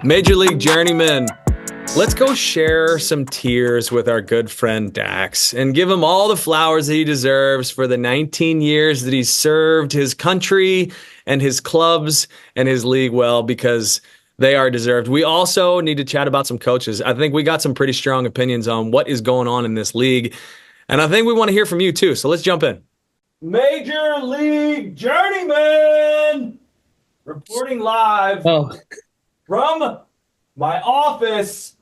Major League Journeymen, let's go share some tears with our good friend Dax and give him all the flowers that he deserves for the 19 years that he's served his country and his clubs and his league well, because they are deserved. We also need to chat about some coaches. I think we got some pretty strong opinions on what is going on in this league, and I think we want to hear from you too. So let's jump in. Major League Journeymen reporting live from my office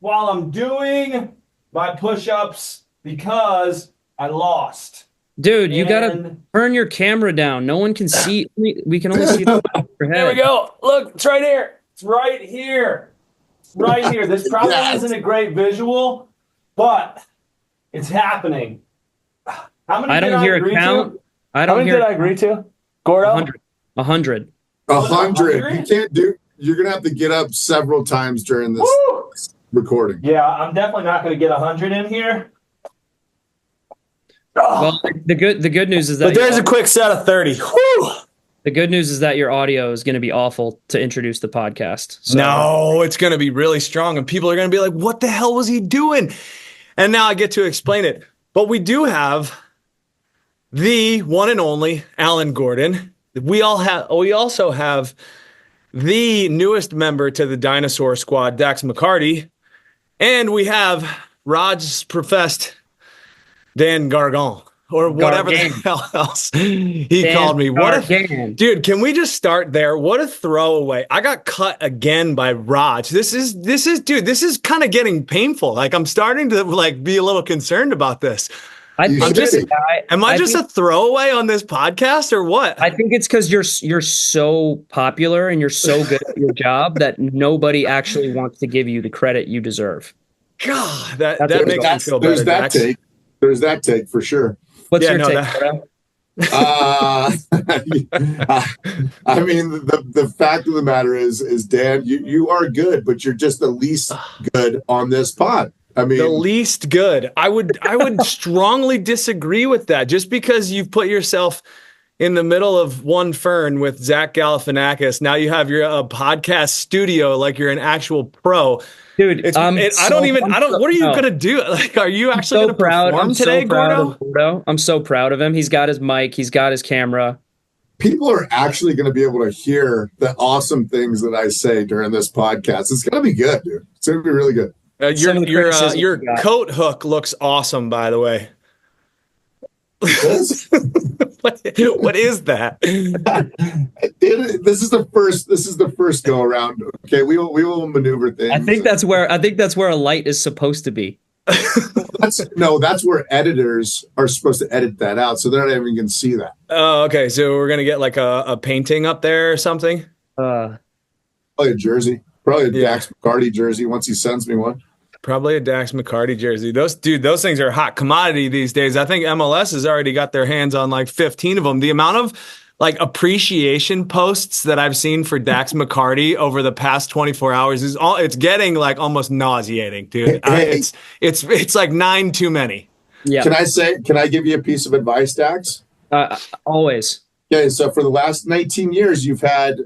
while I'm doing my push-ups because I lost. Dude, you gotta turn your camera down. No one can see. We can only see the back of your head. There we go. Look, it's right here. It's right here. Right here. This probably isn't a great visual, but it's happening. How many I don't hear a count. How many did I agree to? Gordo? 100. 100. You can't do. You're gonna have to get up several times during this recording. Yeah, I'm definitely not gonna get 100 in here. Well, the good news is that. But there's a quick set of 30. Whew! The good news is that your audio is going to be awful to introduce the podcast. So. No, it's going to be really strong, and people are going to be like, "What the hell was he doing?" And now I get to explain it. But we do have the one and only Alan Gordon. We also have the newest member to the Dinosaur Squad, Dax McCarty, and we have Rod's professed Dan Gargan, or whatever the hell else he called me. Dude, can we just start there? What a throwaway. I got cut again by Raj. This is kind of getting painful. Like, I'm starting to be a little concerned about this. Am I just a throwaway on this podcast or what? I think it's because you're so popular and you're so good at your job that nobody actually wants to give you the credit you deserve. God, that makes me feel better. There's that take for sure. What's your take, I mean, the fact of the matter is Dan, you are good, but you're just the least good on this pod. I mean, the least good. I would strongly disagree with that. Just because you've put yourself in the middle of one fern with Zach Galifianakis, now you have your podcast studio like you're an actual pro. Dude, what are you going to do? Like, are you actually going to perform today, Gordo? I'm so proud of him. He's got his mic. He's got his camera. People are actually going to be able to hear the awesome things that I say during this podcast. It's going to be good, dude. It's going to be really good. Your coat hook looks awesome, by the way. What is that? This is the first go around. Okay, we will maneuver things. I think that's where a light is supposed to be. That's where editors are supposed to edit that out, so they're not even going to see that. Oh, okay. So we're gonna get like a painting up there or something. Probably a jersey. Probably a Dax McCarty jersey once he sends me one. Probably a Dax McCarty jersey. Those things are a hot commodity these days. I think MLS has already got their hands on like 15 of them. The amount of appreciation posts that I've seen for Dax McCarty over the past 24 hours it's getting like almost nauseating, dude. It's like 9 too many. Yeah. Can I give you a piece of advice, Dax? Always. Okay, so for the last 19 years, you've had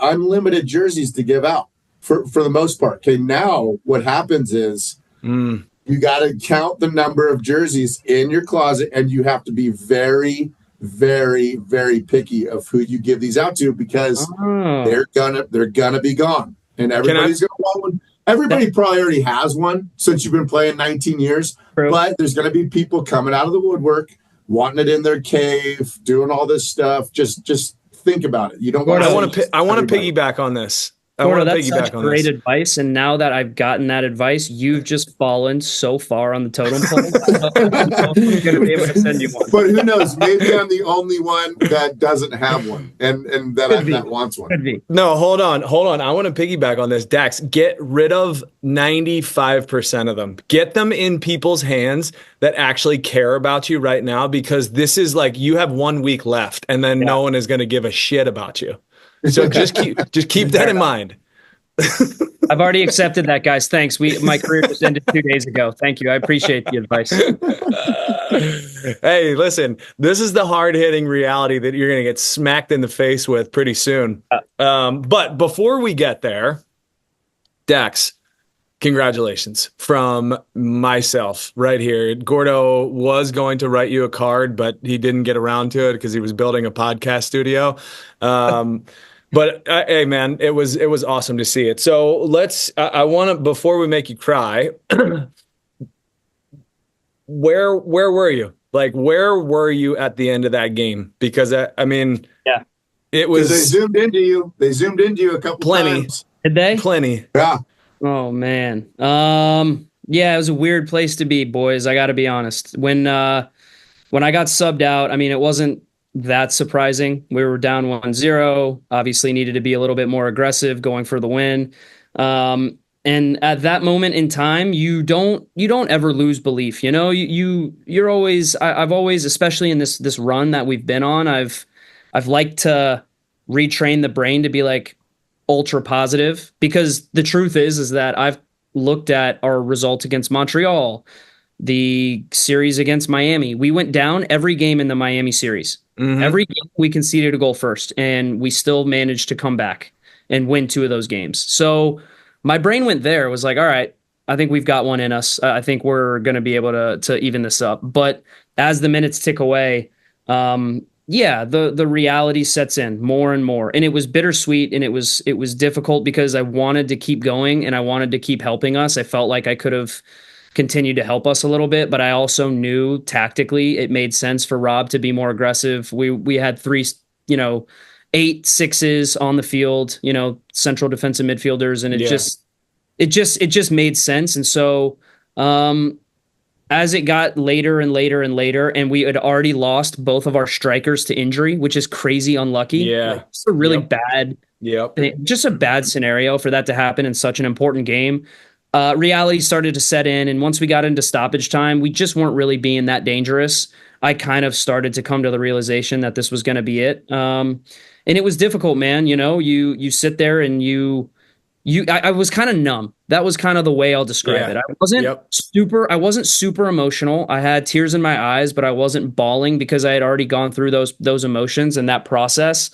unlimited jerseys to give out for the most part. Okay, now what happens is you got to count the number of jerseys in your closet, and you have to be very, very, very picky of who you give these out to, because they're gonna be gone, and everybody's gonna want one. Everybody probably already has one since you've been playing 19 years. True. But there's gonna be people coming out of the woodwork, wanting it in their cave, doing all this stuff. Just think about it. You don't want. I want to piggyback on this. That's such great advice, and now that I've gotten that advice, you've just fallen so far on the totem pole. I'm going to be able to send you one. But who knows? Maybe I'm the only one that doesn't have one, and that wants one. Could be. No, hold on. I want to piggyback on this. Dax, get rid of 95% of them. Get them in people's hands that actually care about you right now, because this is like you have 1 week left, and then no one is going to give a shit about you. So just keep that in mind. I've already accepted that, guys. Thanks. My career just ended 2 days ago. Thank you. I appreciate the advice. Hey, listen, this is the hard-hitting reality that you're going to get smacked in the face with pretty soon. But before we get there, Dax, congratulations from myself right here. Gordo was going to write you a card, but he didn't get around to it because he was building a podcast studio. But hey, man, it was awesome to see it. So I want to, before we make you cry, where were you? Like, where were you at the end of that game? Because I mean, yeah, it was. They zoomed into you. They zoomed into you a couple times. Did they? Plenty. Yeah. Oh man. Yeah, it was a weird place to be, boys. I got to be honest. When I got subbed out, I mean, it wasn't that surprising. We were down 1-0. Obviously, needed to be a little bit more aggressive, going for the win. And at that moment in time, you don't ever lose belief. You know, you're always. I've always, especially in this run that we've been on, I've liked to retrain the brain to be like ultra positive, because the truth is that I've looked at our result against Montreal, the series against Miami. We went down every game in the Miami series. Mm-hmm. Every game we conceded a goal first, and we still managed to come back and win 2 of those games. So my brain went there. It was like, all right, I think we've got one in us. I think we're going to be able to even this up. But as the minutes tick away, the reality sets in more and more. And it was bittersweet, and it was difficult because I wanted to keep going and I wanted to keep helping us. I felt like I could have continued to help us a little bit, but I also knew tactically it made sense for Rob to be more aggressive. We had 3, 8 6s on the field, central defensive midfielders, and it just made sense. And so, as it got later and later and later, and we had already lost both of our strikers to injury, which is crazy unlucky. Yeah. Like, it's a really bad, just a bad scenario for that to happen in such an important game. Reality started to set in, and once we got into stoppage time, we just weren't really being that dangerous. I kind of started to come to the realization that this was going to be it. And it was difficult, man. You sit there and I was kind of numb. That was kind of the way I'll describe it. I wasn't super emotional. I had tears in my eyes, but I wasn't bawling because I had already gone through those emotions and that process.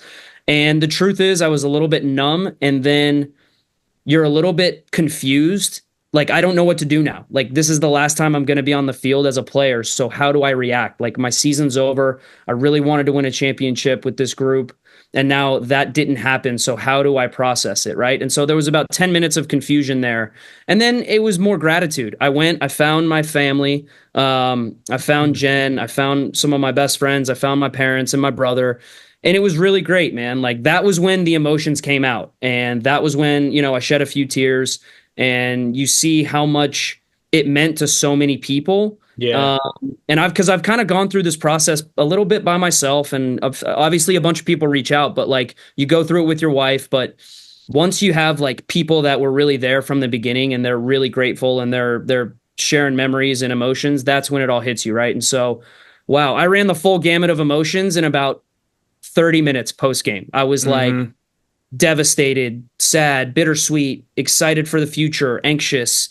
And the truth is, I was a little bit numb, and then you're a little bit confused. Like, I don't know what to do now. Like, this is the last time I'm going to be on the field as a player. So how do I react? Like, my season's over. I really wanted to win a championship with this group, and now that didn't happen. So how do I process it, right? And so there was about 10 minutes of confusion there. And then it was more gratitude. I found my family. I found Jen. I found some of my best friends. I found my parents and my brother. And it was really great, man. Like, that was when the emotions came out. And that was when, I shed a few tears, and you see how much it meant to so many people. Yeah. And because I've kind of gone through this process a little bit by myself, and obviously a bunch of people reach out, but like, you go through it with your wife. But once you have like people that were really there from the beginning, and they're really grateful, and they're sharing memories and emotions, that's when it all hits you, right? And so, wow, I ran the full gamut of emotions in about 30 minutes post game. I was like devastated, sad, bittersweet, excited for the future, anxious,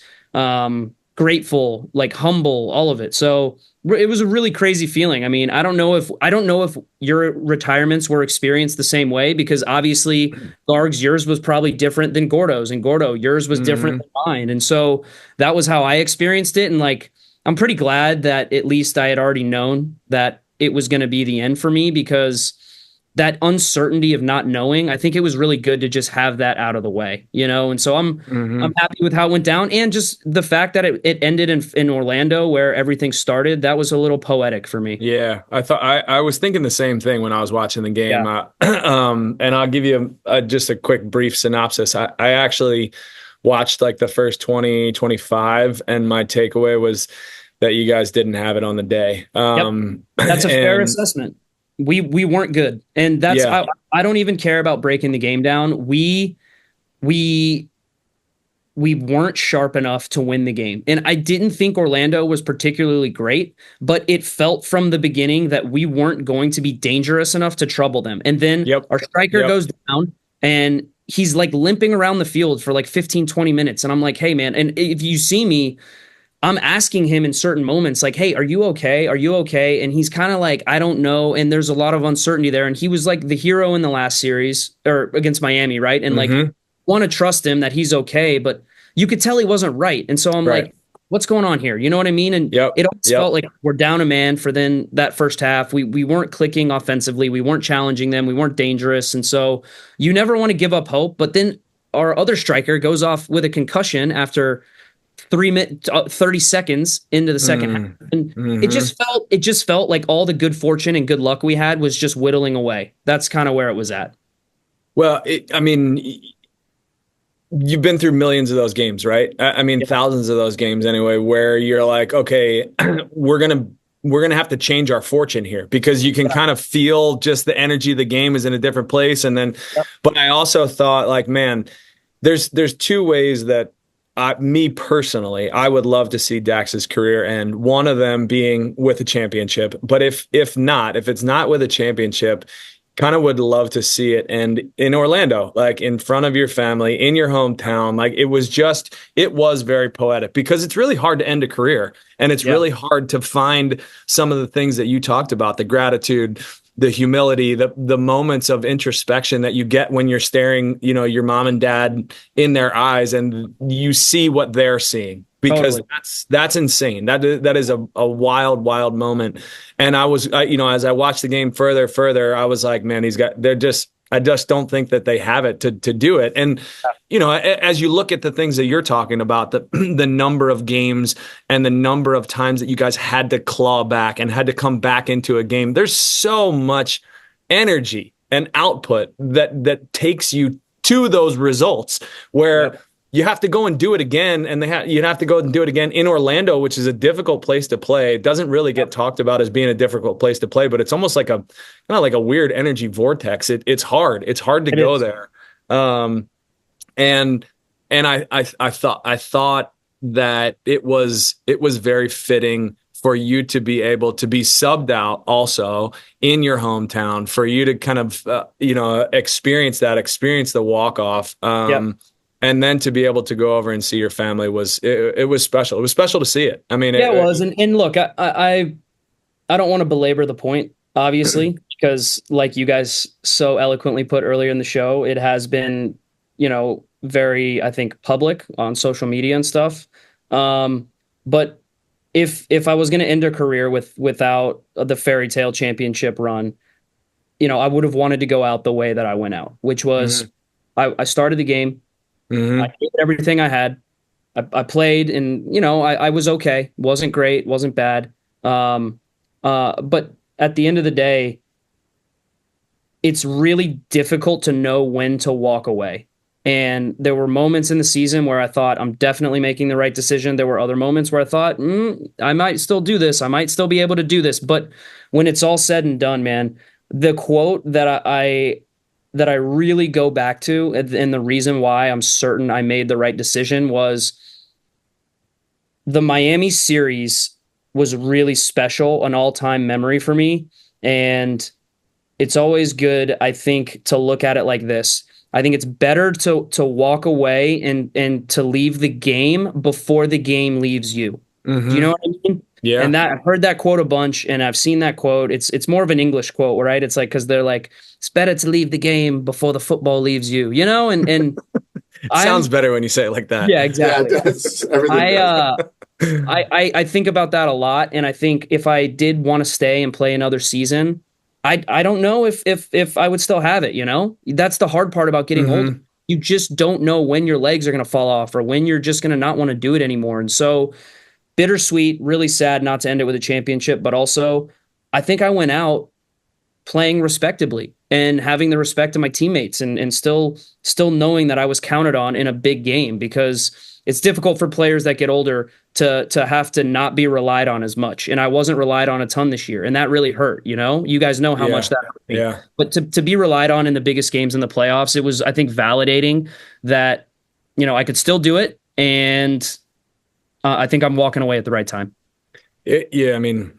grateful, like humble, all of it. So it was a really crazy feeling. I mean, I don't know if your retirements were experienced the same way, because obviously Garg's, yours was probably different than Gordo's, and Gordo, yours was different than mine. And so that was how I experienced it. And like, I'm pretty glad that at least I had already known that it was going to be the end for me, because that uncertainty of not knowing, I think it was really good to just have that out of the way, And so I'm happy with how it went down, and just the fact that it ended in Orlando, where everything started. That was a little poetic for me. Yeah, I thought I was thinking the same thing when I was watching the game. Yeah. And I'll give you just a quick brief synopsis. I actually watched like the first 20, 25, and my takeaway was that you guys didn't have it on the day. That's a fair assessment. We weren't good. And that's, I don't even care about breaking the game down. We weren't sharp enough to win the game. And I didn't think Orlando was particularly great, but it felt from the beginning that we weren't going to be dangerous enough to trouble them. And then our striker goes down, and he's like limping around the field for like 15, 20 minutes. And I'm like, hey man, and if you see me, I'm asking him in certain moments, like, hey, are you okay? Are you okay? And he's kind of like, I don't know. And there's a lot of uncertainty there. And he was like the hero in the last series or against Miami, right? And like, want to trust him that he's okay, but you could tell he wasn't right. And so I'm like, what's going on here? You know what I mean? And it always felt like we're down a man for then that first half. We weren't clicking offensively. We weren't challenging them. We weren't dangerous. And so you never want to give up hope. But then our other striker goes off with a concussion after 30 seconds into the second half. And it just felt like all the good fortune and good luck we had was just whittling away. That's kind of where it was at. Well, I mean, you've been through millions of those games, right? I mean, thousands of those games anyway, where you're like, okay, we're going to have to change our fortune here, because you can kind of feel just the energy of the game is in a different place. And then, but I also thought, like, man, there's two ways that me personally, I would love to see Dax's career end. One of them being with a championship, but if it's not with a championship, kind of would love to see it end in Orlando, like in front of your family, in your hometown. Like it was very poetic, because it's really hard to end a career, and it's really hard to find some of the things that you talked about, the gratitude, the humility, the moments of introspection that you get when you're staring, your mom and dad in their eyes and you see what they're seeing, because that's insane. That is a wild, wild moment. And I was, as I watched the game further, I was like, man, I just don't think that they have it to do it. And, as you look at the things that you're talking about, the number of games and the number of times that you guys had to claw back and had to come back into a game, there's so much energy and output that takes you to those results where you have to go and do it again. And you'd have to go and do it again in Orlando, which is a difficult place to play. It doesn't really get talked about as being a difficult place to play, but it's almost like a weird energy vortex. It's hard. It's hard to go there. And I thought that it was very fitting for you to be able to be subbed out also in your hometown, for you to kind of, experience the walk-off. And then to be able to go over and see your family was special. It was special to see it. I mean, it was. And look, I don't want to belabor the point, obviously, because like you guys so eloquently put earlier in the show, it has been, very, I think, public on social media and stuff. But if I was going to end a career without the fairy tale championship run, I would have wanted to go out the way that I went out, which was I started the game. I gave everything I had. I played, and I was okay. Wasn't great, wasn't bad. But at the end of the day, it's really difficult to know when to walk away. And there were moments in the season where I thought I'm definitely making the right decision. There were other moments where I thought I might still do this. I might still be able to do this. But when it's all said and done, man, the quote that I really go back to, and the reason why I'm certain I made the right decision, was the Miami series was really special, an all-time memory for me. And it's always good, I think, to look at it like this. I think it's better to walk away and to leave the game before the game leaves you. Do you know what I mean? Yeah. And I've heard that quote a bunch, and I've seen that quote. It's more of an English quote, right? It's like, because they're like, it's better to leave the game before the football leaves you, and it sounds better when you say it like that. Yeah, exactly. Yeah, it does. Everything does. I think about that a lot, and I think if I did want to stay and play another season, I don't know if I would still have it. That's the hard part about getting older. You just don't know when your legs are going to fall off, or when you're just going to not want to do it anymore. And so, bittersweet, really sad not to end it with a championship, but also I think I went out playing respectably and having the respect of my teammates, and still knowing that I was counted on in a big game, because it's difficult for players that get older to have to not be relied on as much. And I wasn't relied on a ton this year, and that really hurt. You guys know how much that hurt me. Yeah. But to be relied on in the biggest games in the playoffs, it was, I think, validating that, I could still do it. And I think I'm walking away at the right time. Yeah, I mean,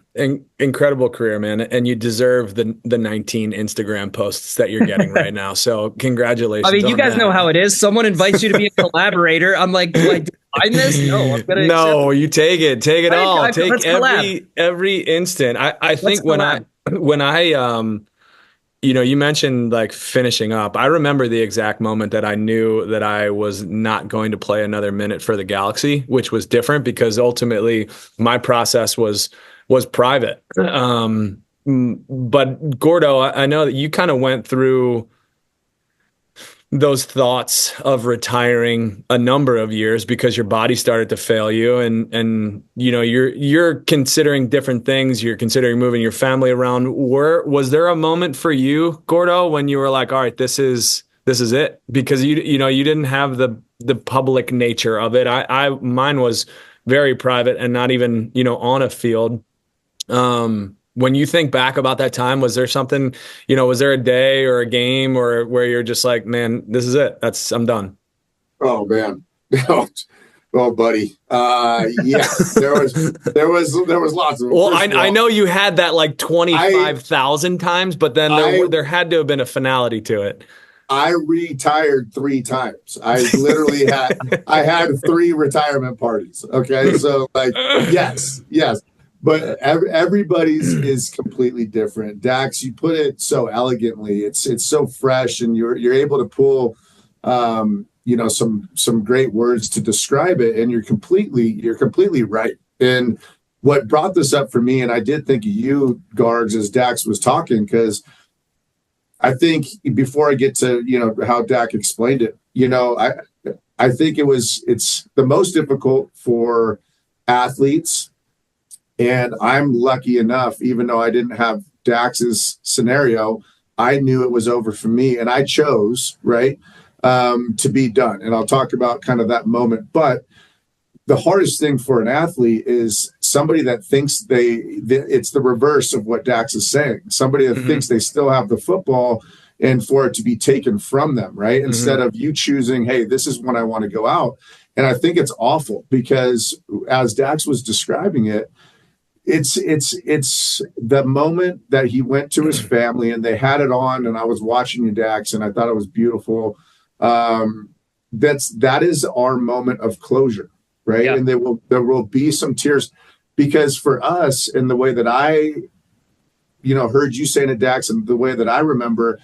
incredible career, man, and you deserve the 19 Instagram posts that you're getting right now. So congratulations. I mean, you guys know how it is. Someone invites you to be a collaborator. I'm like, do I do I missed. No, I'm gonna No, accept. You take it all. Take Let's collab. every instant. I think when I you mentioned like finishing up. I remember the exact moment that I knew that I was not going to play another minute for the Galaxy, which was different because ultimately my process was private. But Gordo, I know that you kind of went through those thoughts of retiring a number of years because your body started to fail you, and you're considering different things. You're considering moving your family around. Was there a moment for you, Gordo, when you were like, all right, this is it? Because you didn't have the public nature of it. Mine was very private and not even on a field. When you think back about that time, was there something, was there a day or a game or where you're just like, man, this is it. I'm done. Oh man. Oh, buddy. Yeah, there was lots of them. Well, I know you had that like 25,000 times, but then there had to have been a finality to it. I retired 3 times. I literally had 3 retirement parties. Okay. So like, yes. But everybody's is completely different. Dax, you put it so elegantly. It's so fresh, and you're able to pull, some great words to describe it, and you're completely right. And what brought this up for me, and I did think of you, Gargs, as Dax was talking, because I think before I get to how Dax explained it, I think it's the most difficult for athletes. And I'm lucky enough, even though I didn't have Dax's scenario, I knew it was over for me, and I chose, right, to be done. And I'll talk about kind of that moment. But the hardest thing for an athlete is somebody that thinks it's the reverse of what Dax is saying. Somebody that thinks they still have the football and for it to be taken from them, right? Instead of you choosing, hey, this is when I want to go out. And I think it's awful because as Dax was describing it, it's the moment that he went to his family and they had it on, and I was watching you, Dax, and I thought it was beautiful. That is our moment of closure, right? Yeah. And there will be some tears because for us, in the way that I, heard you saying it, Dax, and the way that I remember,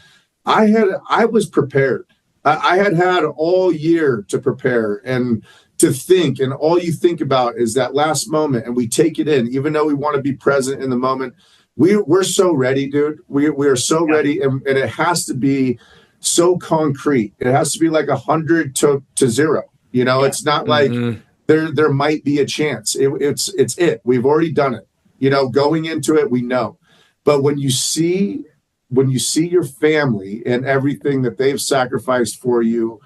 I was prepared. I had all year to prepare and to think, and all you think about is that last moment, and we take it in, even though we want to be present in the moment. We're so ready, dude. We are so ready, and it has to be so concrete. It has to be like 100 to 0. It's not like there might be a chance. It's it. We've already done it. Going into it, we know. But when you see your family and everything that they've sacrificed for you,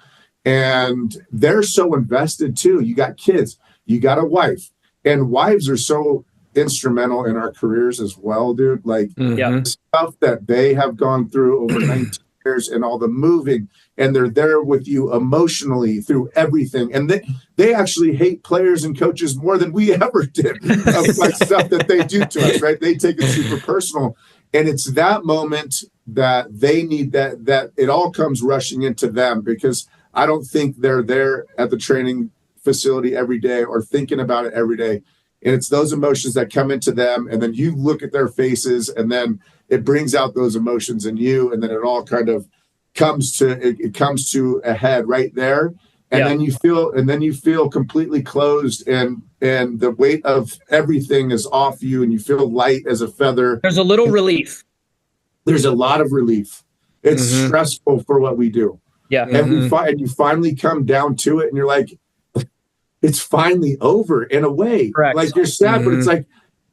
and they're so invested too. You got kids, you got a wife, and wives are so instrumental in our careers as well, dude. Like the stuff that they have gone through over 19 years and all the moving, and they're there with you emotionally through everything. And they actually hate players and coaches more than we ever did of like stuff that they do to us, right? They take it super personal. And it's that moment that they need that it all comes rushing into them, because I don't think they're there at the training facility every day or thinking about it every day. And it's those emotions that come into them. And then you look at their faces, and then it brings out those emotions in you. And then it all kind of comes to a head right there. And then you feel completely closed, and the weight of everything is off you, and you feel light as a feather. There's a little relief. There's a lot of relief. It's stressful for what we do. Yeah. And you finally come down to it, and you're like, it's finally over in a way. Correct. Like you're sad, but it's like,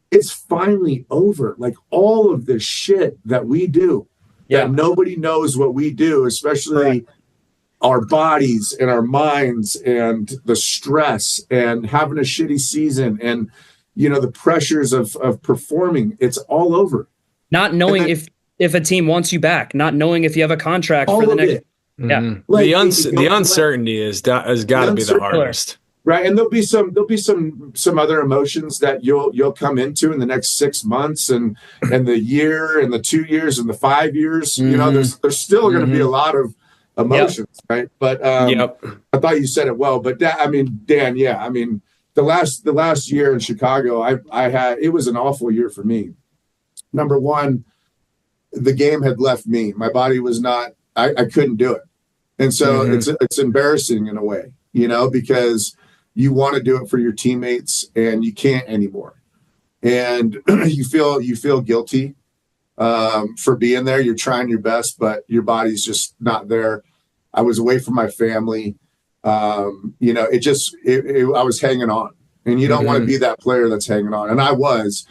it's finally over. Like all of the shit that we do, that nobody knows what we do, especially our bodies and our minds, and the stress and having a shitty season, and, the pressures of performing, it's all over. Not knowing if a team wants you back, not knowing if you have a contract for the next. Yeah. Like, the uncertainty has got to be the hardest. Right. And there'll be some other emotions that you'll come into in the next 6 months and the year and the 2 years and the 5 years. There's still going to be a lot of emotions, right? But I thought you said it well. But Dan, yeah, I mean, the last year in Chicago, I had, it was an awful year for me. Number one, the game had left me. My body was not. I couldn't do it, and so it's embarrassing in a way, because you want to do it for your teammates and you can't anymore, and you feel guilty for being there. You're trying your best, but your body's just not there. I was away from my family. I was hanging on, and you don't want to be that player that's hanging on. And I was,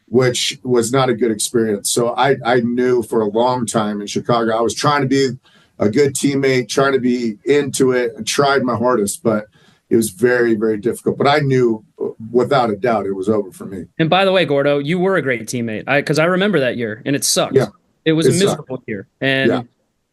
which was not a good experience. So I knew for a long time in Chicago, I was trying to be a good teammate, trying to be into it, and tried my hardest, but it was very, very difficult. But I knew without a doubt it was over for me. And by the way, Gordo, you were a great teammate, because I remember that year, and it sucked. Yeah, it was a miserable year. And yeah.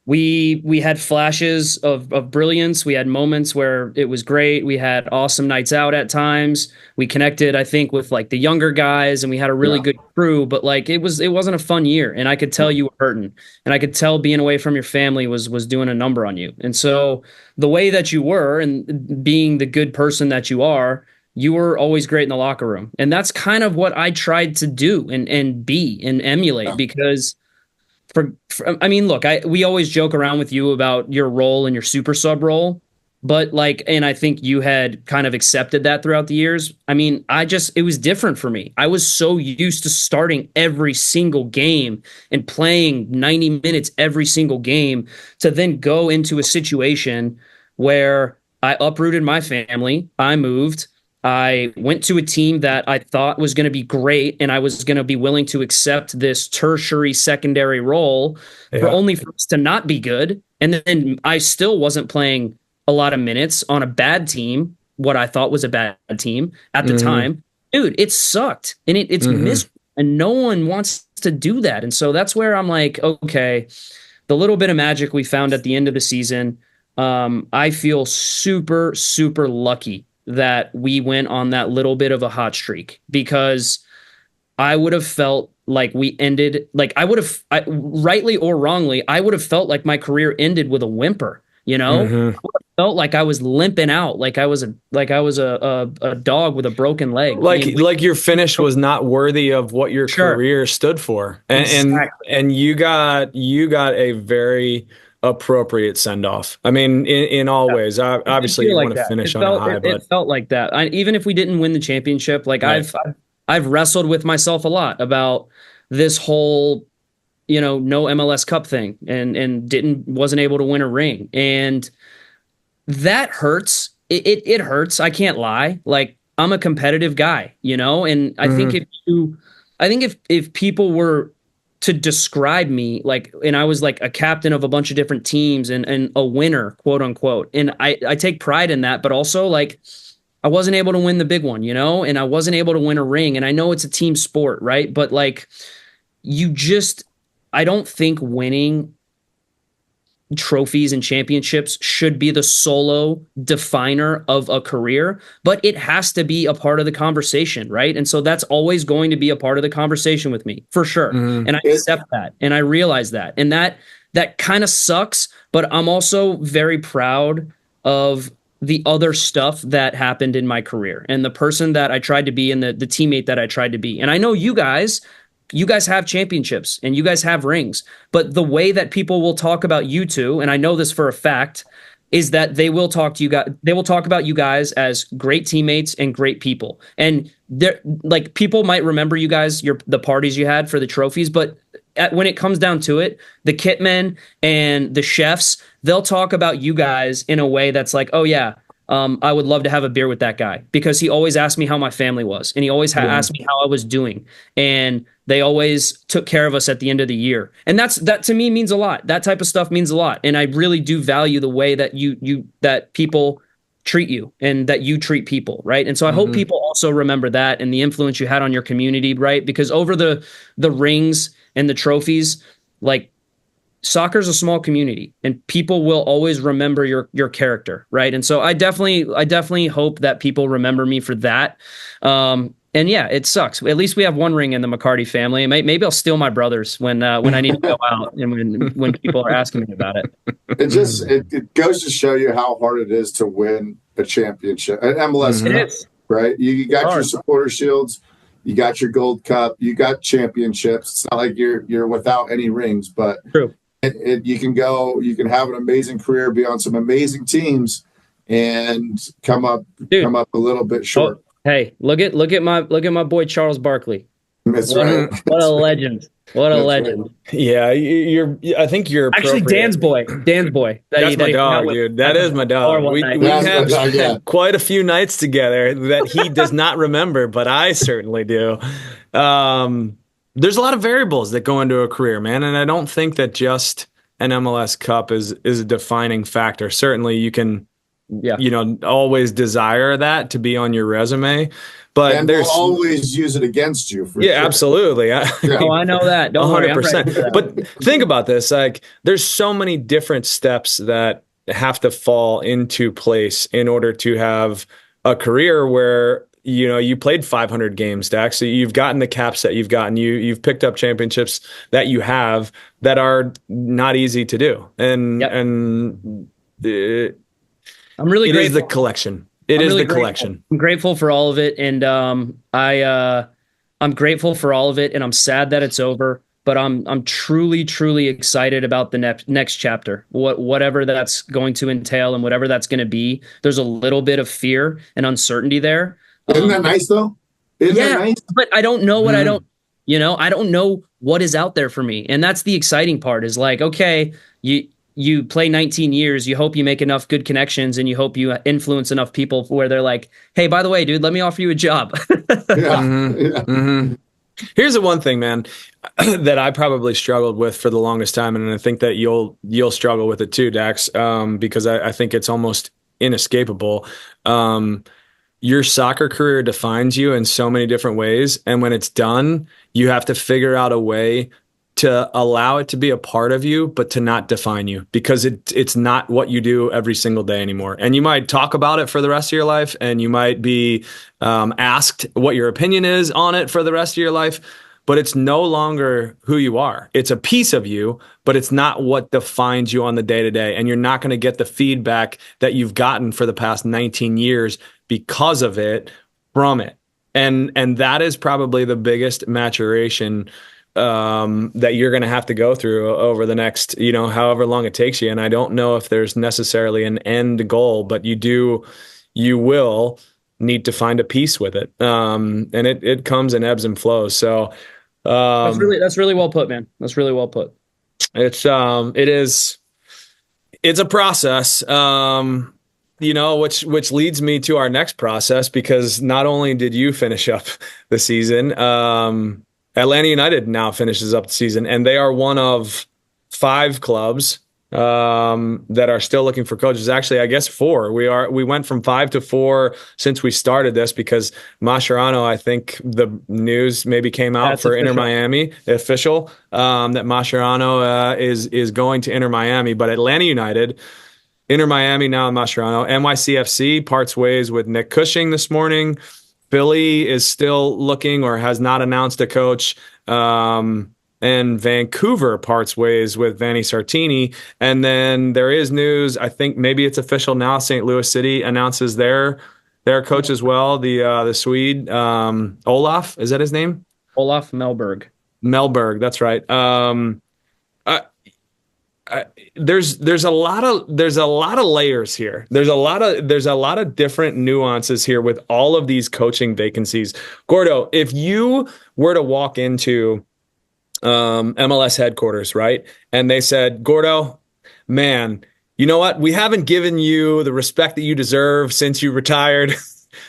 We had flashes of brilliance. We had moments where it was great. We had awesome nights out at times. We connected, I think, with like the younger guys, and we had a really good crew. But like it wasn't a fun year, and I could tell you were hurting, and I could tell being away from your family was doing a number on you. And so the way that you were, and being the good person that you were always great in the locker room, and that's kind of what I tried to do and be and emulate because. We always joke around with you about your role and your super sub role, but and I think you had kind of accepted that throughout the years. I mean, it was different for me. I was so used to starting every single game and playing 90 minutes every single game to then go into a situation where I uprooted my family. I moved. I went to a team that I thought was going to be great, and I was going to be willing to accept this tertiary secondary role for only for us to not be good. And then I still wasn't playing a lot of minutes on a bad team, what I thought was a bad team at the time. Dude, it sucked, and it's miserable, and no one wants to do that. And so that's where I'm like, okay, the little bit of magic we found at the end of the season, I feel super, super lucky that we went on that little bit of a hot streak, because I would have felt like we ended, rightly or wrongly, I would have felt like my career ended with a whimper, I would have felt like I was limping out, like I was a dog with a broken leg. Like your finish was not worthy of what your career stood for. And you got a very appropriate send-off. I mean, in all ways. Obviously, you want to finish on a high, but it felt like that. Even if we didn't win the championship, I've wrestled with myself a lot about this whole, no MLS Cup thing, and wasn't able to win a ring, and that hurts. It hurts. I can't lie. Like, I'm a competitive guy, and I think if people were to describe me, and I was like a captain of a bunch of different teams and a winner, quote unquote. And I take pride in that, but also I wasn't able to win the big one, and I wasn't able to win a ring. And I know it's a team sport, right? But I don't think winning trophies and championships should be the solo definer of a career, but it has to be a part of the conversation, right? And so that's always going to be a part of the conversation with me, for sure. And I accept that, and I realize that, and that kind of sucks, but I'm also very proud of the other stuff that happened in my career and the person that I tried to be and the teammate that I tried to be. And I know you guys have championships and you guys have rings, but the way that people will talk about you two, and I know this for a fact, is that they will talk about you guys as great teammates and great people. And people might remember you guys, the parties you had for the trophies, but when it comes down to it, the kitmen and the chefs, they'll talk about you guys in a way that's like, oh yeah, I would love to have a beer with that guy, because he always asked me how my family was, and he always asked me how I was doing, and they always took care of us at the end of the year. And that to me means a lot. That type of stuff means a lot, and I really do value the way that that people treat you and that you treat people, right? And so I hope people also remember that and the influence you had on your community, right? Because over the rings and the trophies, soccer's a small community, and people will always remember your character, right? And so I definitely hope that people remember me for that. And And yeah, it sucks. At least we have one ring in the McCarty family. Maybe I'll steal my brother's when I need to go out and when people are asking me about it. It goes to show you how hard it is to win a championship, an MLS It Cup, is. right? You got your supporter shields, you got your Gold Cup, you got championships. It's not like you're without any rings, but True. You can have an amazing career, be on some amazing teams, and come up a little bit short. Oh, hey, look at my boy Charles Barkley. That's right. What a legend. What a legend. Right. Yeah, I think you're actually Dan's boy. That's my dog, dude. That is my dog. We have quite a few nights together that he does not remember, but I certainly do. There's a lot of variables that go into a career, man, and I don't think that just an MLS Cup is a defining factor. Certainly, you can, always desire that to be on your resume, but they'll always use it against you. Sure. Absolutely. I know that. Don't 100%. Worry, but think about this: like, there's so many different steps that have to fall into place in order to have a career where you played 500 games, Dax. So you've gotten the caps that you've gotten. You've picked up championships that you have that are not easy to do. And I'm really grateful. It is the collection. It is the collection. I'm grateful for all of it, and I'm grateful for all of it, and I'm sad that it's over. But I'm truly excited about the next chapter, whatever that's going to entail and whatever that's going to be. There's a little bit of fear and uncertainty there. Isn't that nice though? Isn't that nice? But I don't know what I don't know what is out there for me. And that's the exciting part is like, okay, you play 19 years, you hope you make enough good connections and you hope you influence enough people where they're like, hey, by the way, dude, let me offer you a job. Here's the one thing, man, that I probably struggled with for the longest time. And I think that you'll struggle with it too, Dax, because I think it's almost inescapable. Your soccer career defines you in so many different ways. And when it's done, you have to figure out a way to allow it to be a part of you, but to not define you, because it's not what you do every single day anymore. And you might talk about it for the rest of your life, and you might be asked what your opinion is on it for the rest of your life, but it's no longer who you are. It's a piece of you, but it's not what defines you on the day-to-day. And you're not going to get the feedback that you've gotten for the past 19 years because of it from it. And that is probably the biggest maturation that you're going to have to go through over the next, however long it takes you. And I don't know if there's necessarily an end goal, but you will need to find a peace with it. And it comes in ebbs and flows. So that's really well put, man. That's really well put. It's a process, which leads me to our next process, because not only did you finish up the season, Atlanta United now finishes up the season, and they are one of 5 clubs that are still looking for coaches. Actually, I guess 4. We went from 5 to 4 since we started this, because Mascherano, I think the news maybe came out for Inter Miami, official, that Mascherano is going to Inter Miami. But Atlanta United, Inter Miami now in Mascherano, NYCFC parts ways with Nick Cushing this morning. Philly is still looking or has not announced a coach. And Vancouver parts ways with Vanni Sartini. And then there is news, I think maybe it's official now, St. Louis City announces their coach as well, the Swede, Olaf, is that his name? Olaf Mellberg. Mellberg, that's right. There's a lot of layers here. There's a lot of different nuances here with all of these coaching vacancies. Gordo, if you were to walk into MLS headquarters, right, and they said, Gordo, man, you know what? We haven't given you the respect that you deserve since you retired.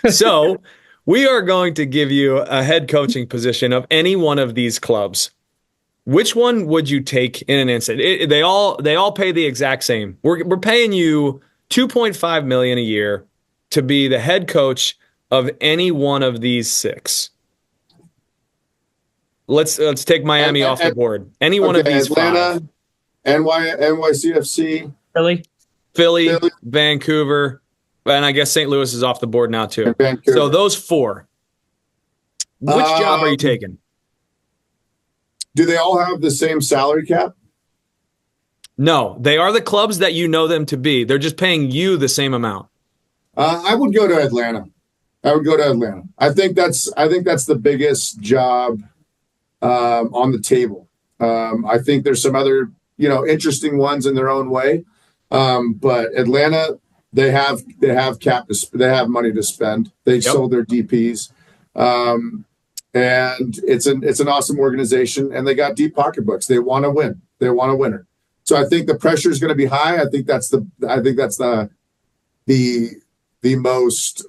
So we are going to give you a head coaching position of any one of these clubs. Which one would you take in an instant? They all pay the exact same. We're paying you $2.5 million a year to be the head coach of any one of these 6. Let's take Miami off the board. Any one of these Atlanta, 5. NYCFC, Philly, Vancouver, and I guess St. Louis is off the board now too. So those 4. Which job are you taking? Do they all have the same salary cap? No, they are the clubs that you know them to be. They're just paying you the same amount. I would go to Atlanta. I think that's the biggest job on the table. I think there's some other, interesting ones in their own way. But Atlanta, they have they have money to spend. They've sold their DPs. And it's an awesome organization, and they got deep pocketbooks. They want to win. They want a winner. So I think the pressure is going to be high. I think that's the most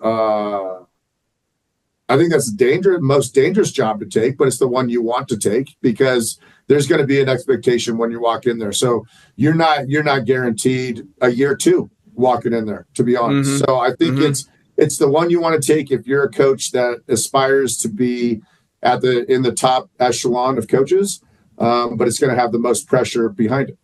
most dangerous job to take, but it's the one you want to take because there's going to be an expectation when you walk in there. So you're not guaranteed a year two walking in there, to be honest. Mm-hmm. So I think it's the one you want to take if you're a coach that aspires to be in the top echelon of coaches, but it's going to have the most pressure behind it.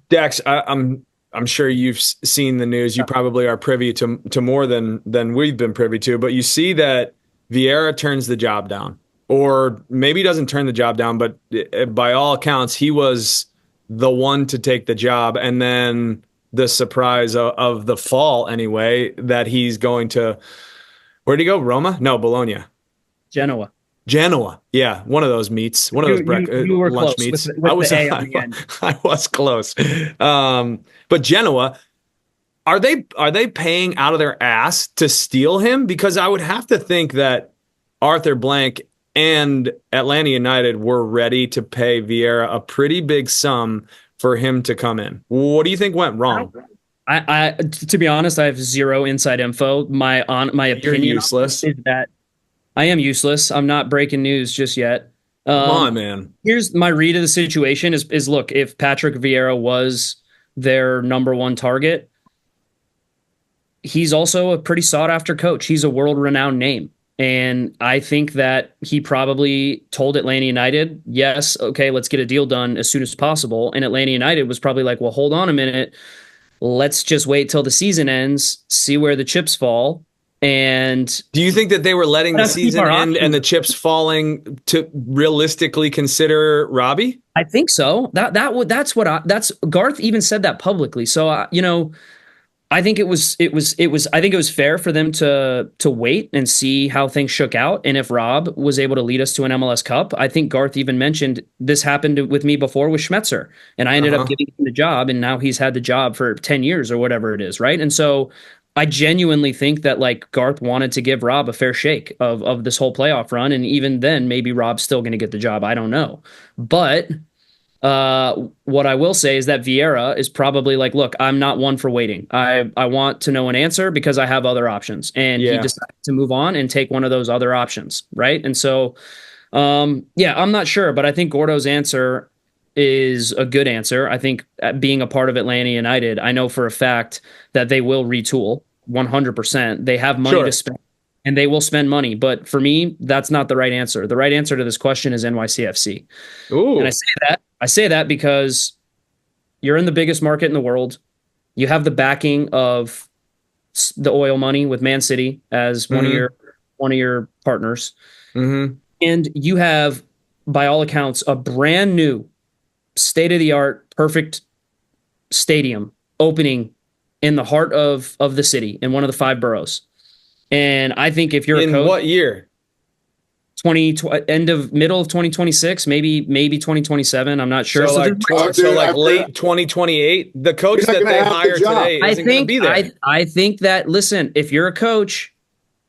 Dax, I'm sure you've seen the news. You probably are privy to more than we've been privy to, but you see that Vieira turns the job down, or maybe doesn't turn the job down, but by all accounts, he was the one to take the job. And then the surprise of the fall anyway, that he's going to, where'd he go? Roma? No, Bologna. Genoa. Yeah. One of those meats, one of those you were lunch close meats. with the A on the end. I was close. But Genoa, are they paying out of their ass to steal him? Because I would have to think that Arthur Blank and Atlanta United were ready to pay Vieira a pretty big sum for him to come in. What do you think went wrong? I to be honest, I have zero inside info. My opinion is that I am useless. I'm not breaking news just yet. Come on, man. Here's my read of the situation is look, if Patrick Vieira was their number one target, he's also a pretty sought after coach. He's a world renowned name. And I think that he probably told Atlanta United, yes, okay, let's get a deal done as soon as possible. And Atlanta United was probably like, well, hold on a minute. Let's just wait till the season ends, see where the chips fall. And do you think that they were letting the season end and the chips falling to realistically consider Robbie? I think so. That's Garth even said that publicly. So I think it was fair for them to wait and see how things shook out. And if Rob was able to lead us to an MLS Cup, I think Garth even mentioned this happened with me before with Schmetzer, and I ended up giving him the job, and now he's had the job for 10 years or whatever it is, right? And so I genuinely think that like Garth wanted to give Rob a fair shake of this whole playoff run, and even then maybe Rob's still going to get the job. I don't know, but what I will say is that Vieira is probably like, look, I'm not one for waiting. I want to know an answer because I have other options. And he decided to move on and take one of those other options. Right. And so, I'm not sure, but I think Gordo's answer is a good answer. I think being a part of Atlanta United, I know for a fact that they will retool 100%. They have money to spend. And they will spend money. But for me, that's not the right answer. The right answer to this question is NYCFC. Ooh. And I say that because you're in the biggest market in the world. You have the backing of the oil money with Man City as one of your partners. Mm-hmm. And you have, by all accounts, a brand new state-of-the-art, perfect stadium opening in the heart of the city in one of the 5 boroughs. And I think if you're in a coach, what year? Middle of 2026, maybe 2027. I'm not sure. So late 2028. The coach that they hire today isn't going to be there. I think that, listen, if you're a coach,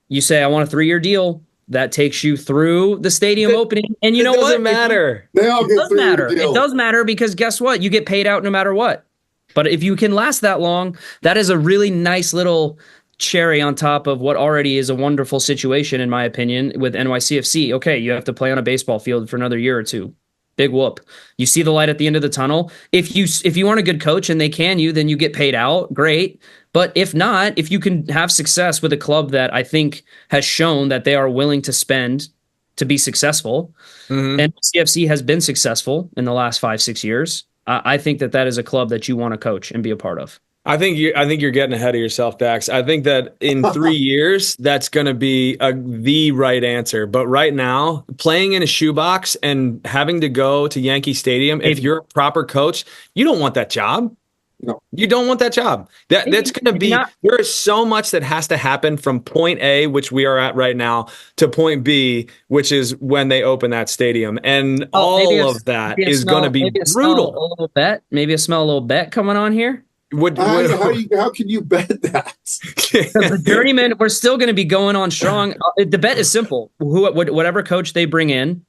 you say, I want a 3-year deal. That takes you through the stadium opening. And you know what? It doesn't matter. It does matter. It does matter because guess what? You get paid out no matter what. But if you can last that long, that is a really nice little cherry on top of what already is a wonderful situation, in my opinion, with NYCFC. Okay, you have to play on a baseball field for another year or two. Big whoop. You see the light at the end of the tunnel. If you aren't a good coach and they can you, then you get paid out. Great. But if not, if you can have success with a club that I think has shown that they are willing to spend to be successful, and CFC has been successful in the last 5-6 years, I think that is a club that you want to coach and be a part of. I think you're getting ahead of yourself, Dax. I think that in 3 years, that's going to be the right answer. But right now, playing in a shoebox and having to go to Yankee Stadium, if you're a proper coach, you don't want that job. No. You don't want that job. That's going to be, there is so much that has to happen from point A, which we are at right now, to point B, which is when they open that stadium. And all of that is going to be brutal. Maybe a little bet coming on here. How can you bet that? The Journeymen, we're still going to be going on strong. The bet is simple. Whatever coach they bring in,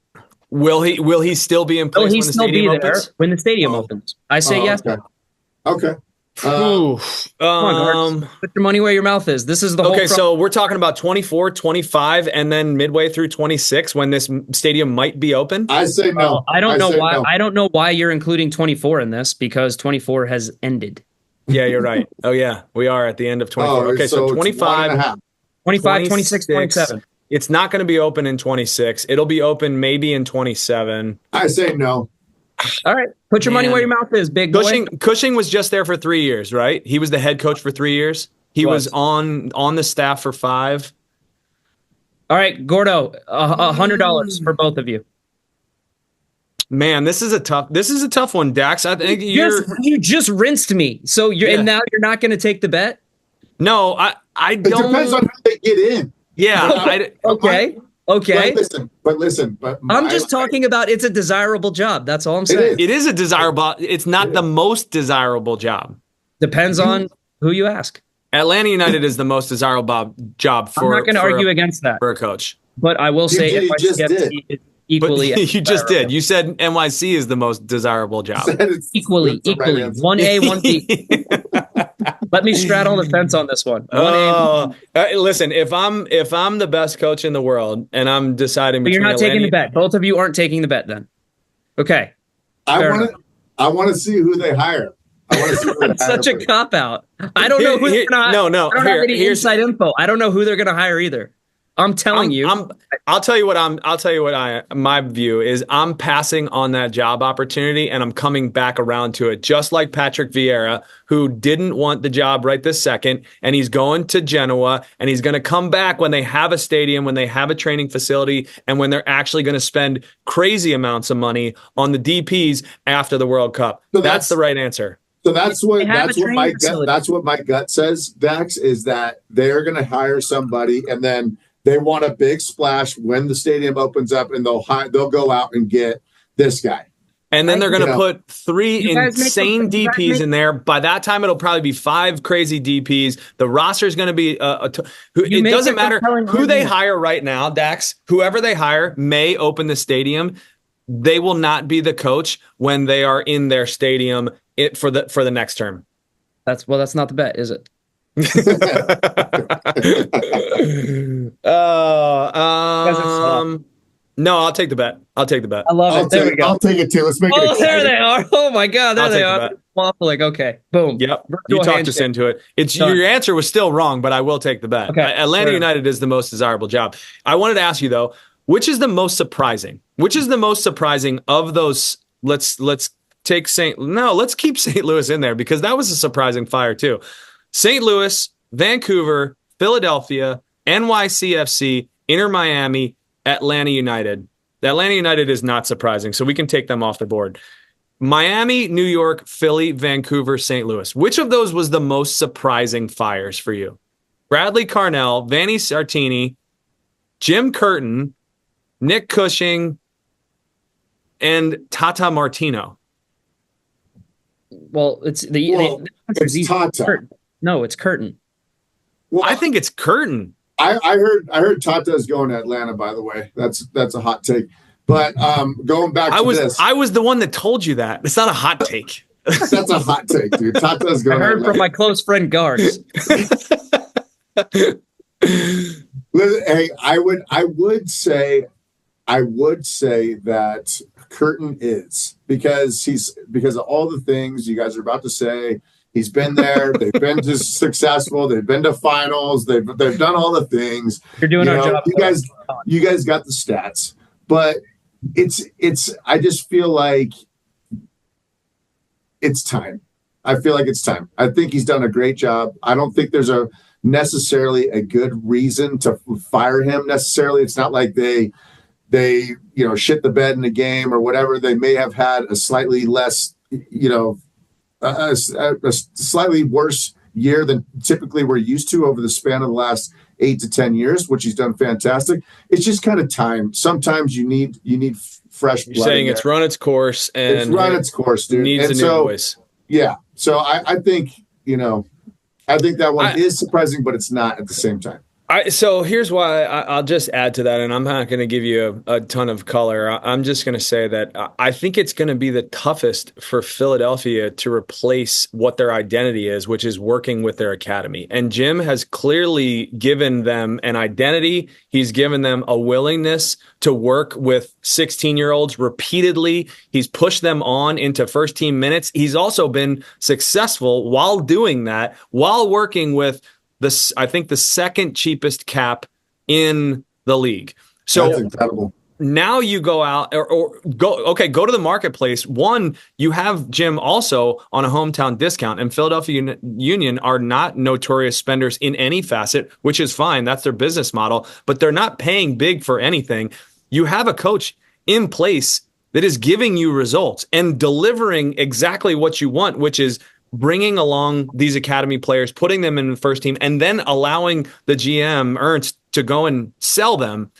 will he still be in place when the stadium opens? When the stadium opens, I say yes. Okay. Come on, guards. Put your money where your mouth is. This is the whole Okay, so we're talking about 24, 25, and then midway through 26 when this stadium might be open? I say no. I don't know why. No. I don't know why you're including 24 in this, because 24 has ended. Yeah, you're right. Oh, yeah. We are at the end of 24. Okay, so 25, 26, 27. It's not going to be open in 26. It'll be open maybe in 27. I say no. All right. Put your money where your mouth is, big boy. Cushing was just there for 3 years, right? He was the head coach for 3 years. He was on the staff for 5. All right, Gordo, $100 for both of you. Man, this is a tough one, Dax. I think you just rinsed me. So and now you're not going to take the bet? No, I don't. It depends on who they get in. Yeah. Okay. But listen. I'm just talking about it's a desirable job. That's all I'm saying. It is a desirable. It's not the most desirable job. Depends on who you ask. Atlanta United is the most desirable job for. I'm not going to argue against that for a coach. But I will say NYCFC is equally. But you just did. You said NYC is the most desirable job. Equally. 1A, 1B. Let me straddle the fence on this one. Listen, if I'm the best coach in the world and I'm deciding, but you're not taking the bet. Both of you aren't taking the bet then. Okay. I want to see who they hire. I want to see who That's such a cop out. I don't know who they're gonna. No. I don't have any inside info. I don't know who they're going to hire either. I'm telling you. I'll tell you what my view is. I'm passing on that job opportunity and I'm coming back around to it. Just like Patrick Vieira, who didn't want the job right this second, and he's going to Genoa, and he's going to come back when they have a stadium, when they have a training facility, and when they're actually going to spend crazy amounts of money on the DPs after the World Cup. So that's the right answer. So that's what my gut says, Dax, is that they're going to hire somebody and then they want a big splash when the stadium opens up, and they'll go out and get this guy. And then they're going to put 3 insane DPs in there. By that time, it'll probably be 5 crazy DPs. The roster is going to be it doesn't matter who they hire right now, Dax. Whoever they hire may open the stadium. They will not be the coach when they are in their stadium for the next term. That's not the bet, is it? No, I'll take the bet. I love it. There we go. I'll take it too. Let's make it exciting. There they are. Oh my God, there they are. Waffling. Okay, boom. Yep. You talked us into it. Your answer was still wrong, but I will take the bet. Okay. Atlanta United is the most desirable job. I wanted to ask you though, which is the most surprising? Which is the most surprising of those? Let's keep St. Louis in there because that was a surprising fire too. St. Louis, Vancouver, Philadelphia, NYCFC, Inter Miami, Atlanta United. Atlanta United is not surprising, so we can take them off the board. Miami, New York, Philly, Vancouver, St. Louis. Which of those was the most surprising fires for you? Bradley Carnell, Vanni Sartini, Jim Curtin, Nick Cushing, and Tata Martino. Well, it's Tata. No, it's Curtin. Well, I think it's Curtin. I heard Tata's going to Atlanta, by the way. That's a hot take. But going back to this. I was the one that told you that. It's not a hot take. That's a hot take, dude. Tata's going to Atlanta. I heard from my close friend Gargs. Hey, I would say that Curtin is because of all the things you guys are about to say. He's been there. They've been successful. They've been to finals. They've done all the things. You're doing our job. You guys got the stats, but it's. I just feel like it's time. I feel like it's time. I think he's done a great job. I don't think there's necessarily a good reason to fire him necessarily. It's not like they shit the bed in the game or whatever. They may have had a slightly less, a slightly worse year than typically we're used to over the span of the last 8 to 10 years, which he's done fantastic. It's just kind of time. Sometimes you need fresh blood. You're saying it's run its course, and it's run its course, dude. Needs and a new voice. Yeah. So I think, I think that one is surprising, but it's not at the same time. So here's why I'll just add to that, and I'm not going to give you a ton of color. I'm just going to say that I think it's going to be the toughest for Philadelphia to replace what their identity is, which is working with their academy. And Jim has clearly given them an identity. He's given them a willingness to work with 16-year-olds repeatedly. He's pushed them on into first-team minutes. He's also been successful while doing that, while working with I think the second cheapest cap in the league. So that's incredible. Now you go out or go to the marketplace. One, you have Jim also on a hometown discount, and Philadelphia Union are not notorious spenders in any facet, which is fine. That's their business model, but they're not paying big for anything. You have a coach in place that is giving you results and delivering exactly what you want, which is bringing along these academy players, putting them in the first team, and then allowing the GM Ernst to go and sell them.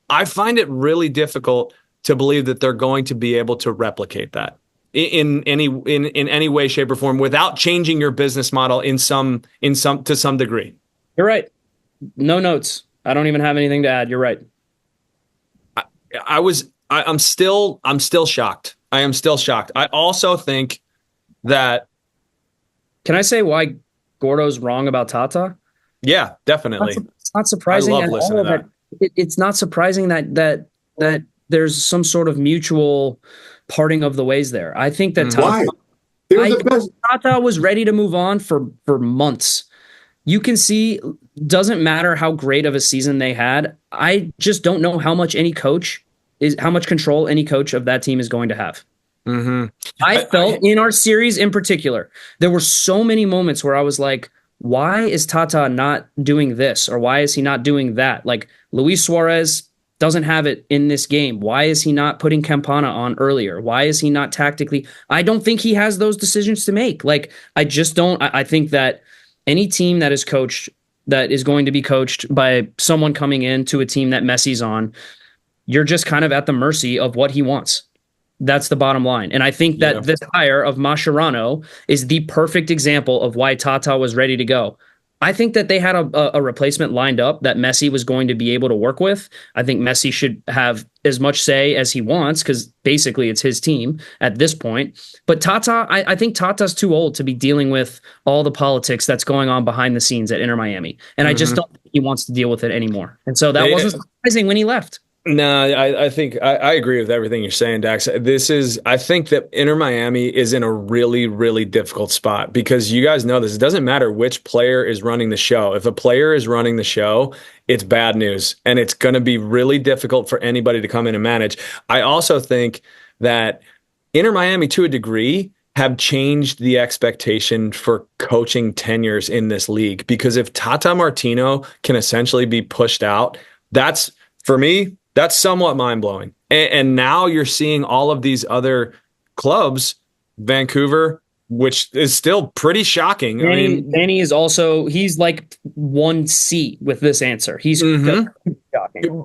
I find it really difficult to believe that they're going to be able to replicate that in any way, shape, or form without changing your business model to some degree. You're right. No notes. I don't even have anything to add. You're right. I'm still shocked. I am still shocked. I also think that. Can I say why Gordo's wrong about Tata? Yeah, definitely. It's not surprising. I love listening to that. It's not surprising that there's some sort of mutual parting of the ways there. I think that Tata was ready to move on for months. You can see, doesn't matter how great of a season they had. I just don't know how much control any coach of that team is going to have. Mm-hmm. I felt in our series in particular, there were so many moments where I was like, why is Tata not doing this? Or why is he not doing that? Like Luis Suarez doesn't have it in this game. Why is he not putting Campana on earlier? Why is he not tactically? I don't think he has those decisions to make. Like, I just don't. I think that any team that is going to be coached by someone coming into a team that Messi's on, you're just kind of at the mercy of what he wants. That's the bottom line. And I think that this hire of Mascherano is the perfect example of why Tata was ready to go. I think that they had a replacement lined up that Messi was going to be able to work with. I think Messi should have as much say as he wants because basically it's his team at this point. But Tata, I think Tata's too old to be dealing with all the politics that's going on behind the scenes at Inter Miami. And I just don't think he wants to deal with it anymore. And so that wasn't surprising when he left. No, I think I agree with everything you're saying, Dax. I think that Inter Miami is in a really, really difficult spot because you guys know this. It doesn't matter which player is running the show. If a player is running the show, it's bad news, and it's going to be really difficult for anybody to come in and manage. I also think that Inter Miami, to a degree, have changed the expectation for coaching tenures in this league because if Tata Martino can essentially be pushed out, that's, for me, that's somewhat mind-blowing. And now you're seeing all of these other clubs, Vancouver, which is still pretty shocking. Danny is also, he's like 1C with this answer. He's shocking.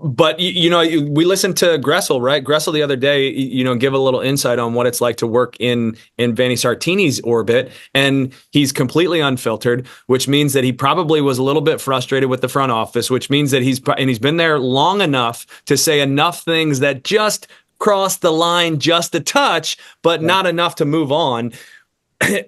But, we listened to Gressel, right? Gressel the other day, give a little insight on what it's like to work in Vanni Sartini's orbit. And he's completely unfiltered, which means that he probably was a little bit frustrated with the front office, which means that he's been there long enough to say enough things that just cross the line just a touch, but not enough to move on.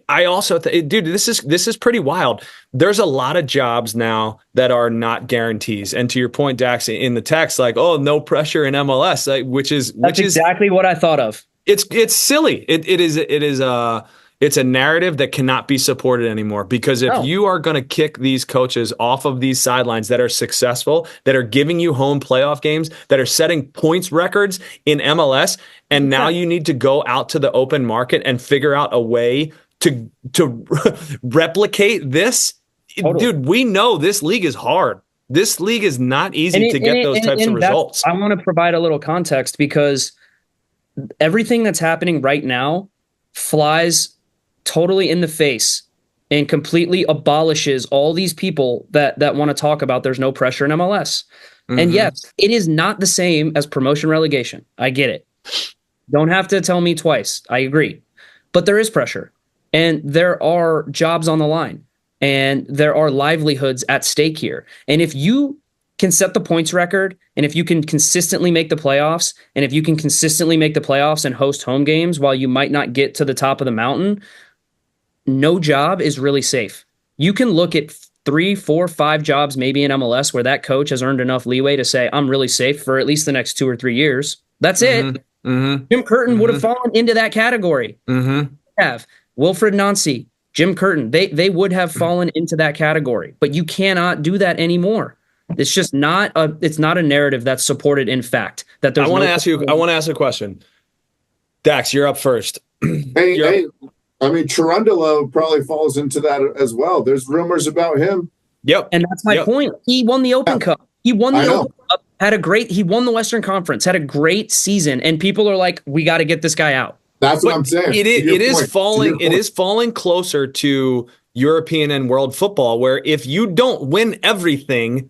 I also dude, this is pretty wild. There's a lot of jobs now that are not guarantees. And to your point, Dax, in the text, like, oh, no pressure in MLS, which is exactly what I thought of. It's silly. It's a narrative that cannot be supported anymore because if you are going to kick these coaches off of these sidelines that are successful, that are giving you home playoff games, that are setting points records in MLS, and now you need to go out to the open market and figure out a way to replicate this. Totally. Dude, we know this league is hard. This league is not easy to get those types of results. I want to provide a little context because everything that's happening right now flies totally in the face and completely abolishes all these people that want to talk about there's no pressure in MLS. Mm-hmm. And yes, it is not the same as promotion relegation. I get it. Don't have to tell me twice. I agree. But there is pressure and there are jobs on the line. And there are livelihoods at stake here. And if you can set the points record, and if you can consistently make the playoffs, and if you can consistently make the playoffs and host home games while you might not get to the top of the mountain, no job is really safe. You can look at 3, 4, 5 jobs maybe in MLS where that coach has earned enough leeway to say, I'm really safe for at least the next 2 or 3 years. That's it. Mm-hmm. Jim Curtin would have fallen into that category. Have Wilfred Nancy, Jim Curtin, they would have fallen into that category, but you cannot do that anymore. It's just not a narrative that's supported in fact. That there's I want to ask a question. Dax, you're up first. Hey, I mean, Cherundolo probably falls into that as well. There's rumors about him. Yep. And that's my point. He won the Open Cup. He won the Open Cup, he won the Western Conference, had a great season, and people are like, we got to get this guy out. That's what I'm saying. It is falling closer to European and world football, where if you don't win everything,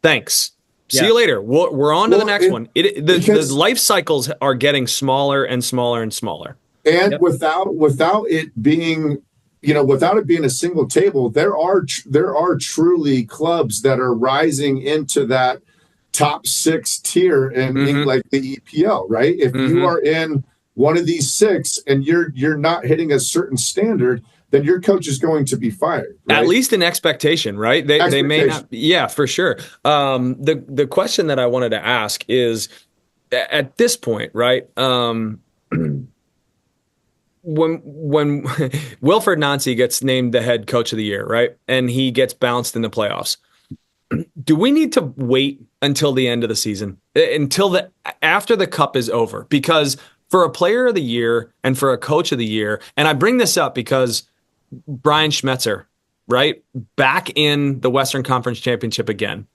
thanks. See you later. We're on to the next one. The life cycles are getting smaller and smaller and smaller. And without it being, without it being a single table, there are truly clubs that are rising into that top 6 tier in like the EPL, right? If you are in one of these 6 and you're not hitting a certain standard, then your coach is going to be fired. Right? At least an expectation, right? They may not. Yeah, for sure. The question that I wanted to ask is, at this point, right? When Wilfred Nancy gets named the head coach of the year, right, and he gets bounced in the playoffs, do we need to wait until the end of the season, after the cup is over? Because for a player of the year and for a coach of the year, and I bring this up because Brian Schmetzer, right, back in the Western Conference Championship again,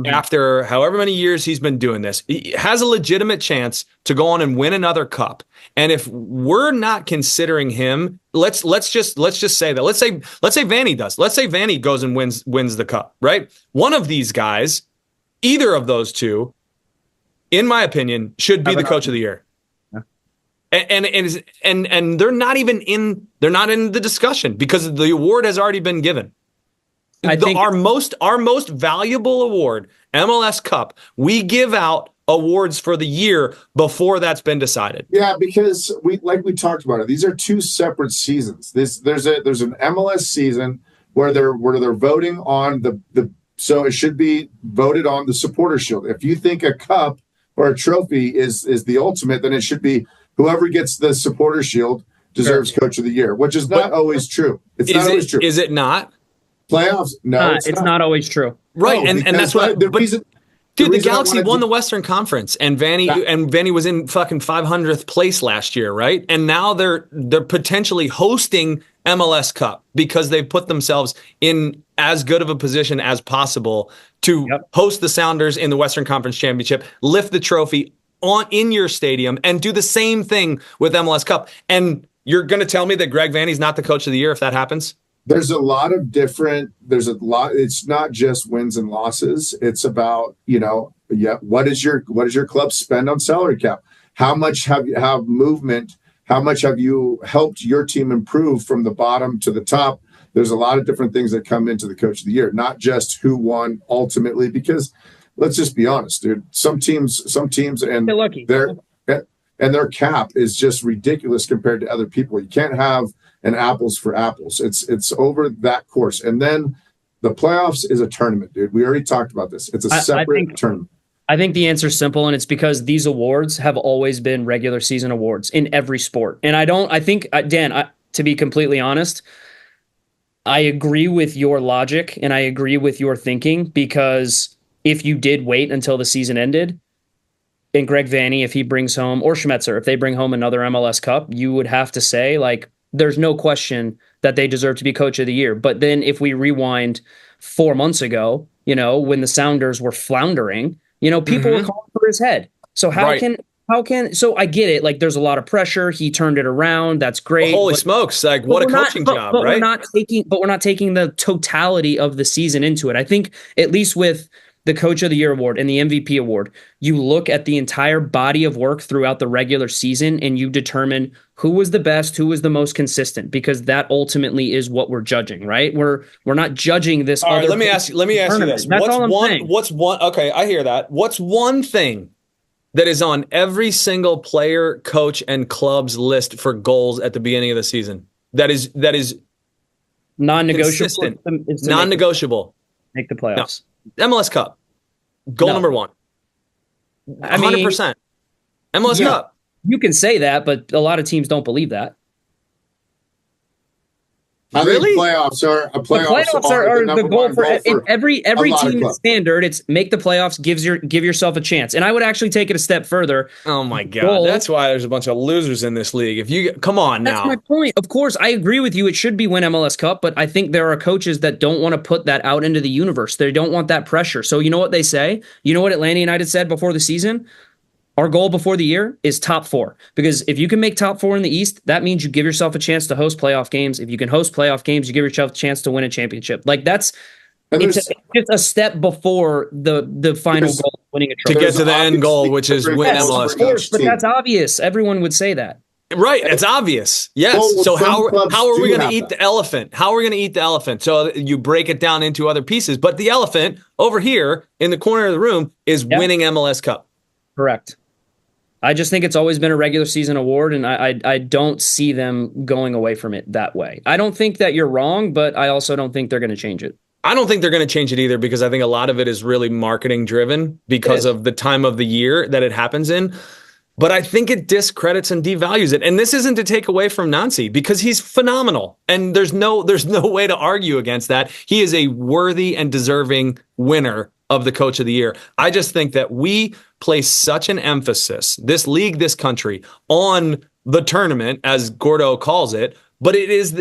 after however many years he's been doing this, he has a legitimate chance to go on and win another cup. And if we're not considering him, let's just say that. Let's say Vanny does. Let's say Vanny goes and wins the cup, right? One of these guys, either of those two, in my opinion, should be the coach of the year. And they're not in the discussion because the award has already been given. I think our most valuable award, MLS Cup, we give out awards for the year before that's been decided. Yeah, because we talked about it. These are 2 separate seasons. There's an MLS season where they're voting on the so it should be voted on the Supporter Shield. If you think a cup or a trophy is the ultimate, then it should be whoever gets the Supporter Shield deserves Coach of the Year, which is not always true. It's not always true. Is it not? Playoffs? No, it's not always true. Right, no, and that's what the reason. Dude, the Galaxy won the Western Conference, and Vanny was in fucking 500th place last year, right? And now they're potentially hosting MLS Cup because they've put themselves in as good of a position as possible to host the Sounders in the Western Conference Championship, lift the trophy in your stadium, and do the same thing with MLS Cup. And you're going to tell me that Greg Vanny's not the coach of the year if that happens? It's not just wins and losses. It's about, what does your club spend on salary cap? How much have you have movement? How much have you helped your team improve from the bottom to the top? There's a lot of different things that come into the coach of the year, not just who won ultimately, because let's just be honest, dude, some teams and their cap is just ridiculous compared to other people. You can't have an apples for apples. It's over that course. And then the playoffs is a tournament, dude. We already talked about this. It's a separate tournament. I think the answer is simple, and it's because these awards have always been regular season awards in every sport. And Dan, to be completely honest, I agree with your logic and I agree with your thinking, because if you did wait until the season ended, and Greg Vanny, if he brings home, or Schmetzer, if they bring home another MLS Cup, you would have to say, like, there's no question that they deserve to be coach of the year. But then if we rewind 4 months ago, when the Sounders were floundering, people were calling for his head. So so I get it. Like, there's a lot of pressure. He turned it around. That's great. Well, holy smokes. Like, what a coaching job, right? We're not taking the totality of the season into it. I think at least with the Coach of the Year award and the MVP award, you look at the entire body of work throughout the regular season and you determine who was the best, who was the most consistent, because that ultimately is what we're judging, right? We're not judging this. All right, let me ask you this. That's all I'm saying. Okay, I hear that. What's one thing that is on every single player, coach, and club's list for goals at the beginning of the season? That is non-negotiable. Non-negotiable. Make the playoffs. No. MLS Cup. Goal number one. 100%. MLS Cup. You can say that, but a lot of teams don't believe that. I think playoffs are the goal for every team standard. It's make the playoffs, give yourself a chance. And I would actually take it a step further. Oh my God, that's why there's a bunch of losers in this league. If you come on now, that's my point. Of course, I agree with you. It should be win MLS Cup, but I think there are coaches that don't want to put that out into the universe. They don't want that pressure. So you know what they say? You know what Atlanta United said before the season? Our goal before the year is top 4, because if you can make top 4 in the East, that means you give yourself a chance to host playoff games. If you can host playoff games, you give yourself a chance to win a championship. Like, it's just a step before the final goal, winning a trophy. To get to the end goal, which is win MLS Cup. But that's obvious. Everyone would say that. Right, it's obvious. Yes. Well, so how are we going to eat that. the elephant? How are we going to eat the elephant? So you break it down into other pieces. But the elephant over here in the corner of the room is winning MLS Cup. Correct. I just think it's always been a regular season award, and I don't see them going away from it that way. I don't think that you're wrong, but I also don't think they're going to change it. I don't think they're going to change it either, because I think a lot of it is really marketing driven because of the time of the year that it happens in. But I think it discredits and devalues it. And this isn't to take away from Nancy, because he's phenomenal. And there's no way to argue against that. He is a worthy and deserving winner of the Coach of the Year. I just think that we place such an emphasis, this league, this country, on the tournament, as Gordo calls it, but it is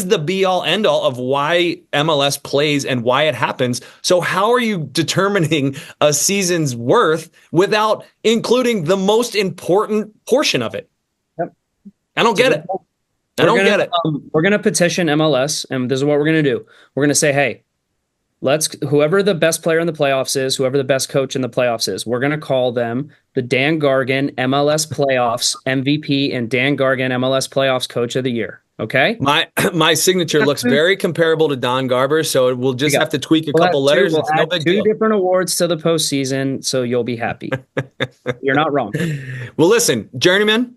the be-all, end-all of why MLS plays and why it happens. So how are you determining a season's worth without including the most important portion of it? Yep. I don't get it. I don't get it. We're going to petition MLS, and this is what we're going to do. We're going to say, hey, whoever the best player in the playoffs is, whoever the best coach in the playoffs is, we're going to call them the Dan Gargan MLS Playoffs MVP and Dan Gargan MLS Playoffs Coach of the Year. Okay? My signature looks very comparable to Don Garber's, so we'll just have to tweak a couple letters. It's no big deal. 2 different awards to the postseason, so you'll be happy. You're not wrong. Well, listen, Journeymen,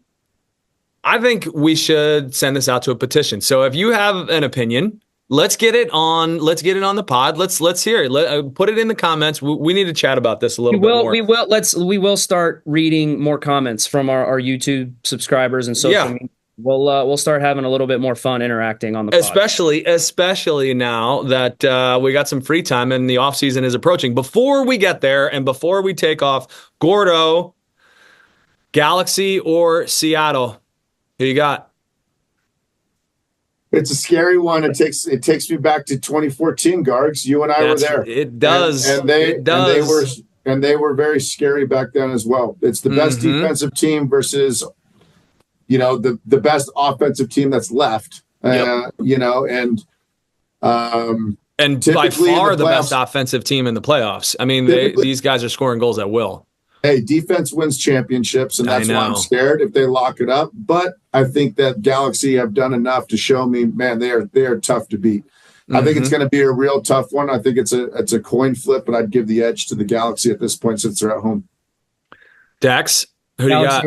I think we should send this out to a petition. So if you have an opinion, let's get it on the pod. Let's hear it. Put it in the comments. We need to chat about this a little bit more. We will start reading more comments from our YouTube subscribers and social media. We'll start having a little bit more fun interacting on the pod. Especially now that we got some free time and the off season is approaching. Before we get there and before we take off, Gordo, Galaxy or Seattle? Who you got? It's a scary one. It takes me back to 2014, Gargs. You and I were there. It does. And they were very scary back then as well. It's the best defensive team versus, the best offensive team that's left. And by far the best offensive team in the playoffs. I mean, these guys are scoring goals at will. Hey, defense wins championships, and that's why I'm scared if they lock it up. But I think that Galaxy have done enough to show me, man, they are tough to beat. I think it's going to be a real tough one. I think it's a coin flip, but I'd give the edge to the Galaxy at this point since they're at home. Dax, who do you got?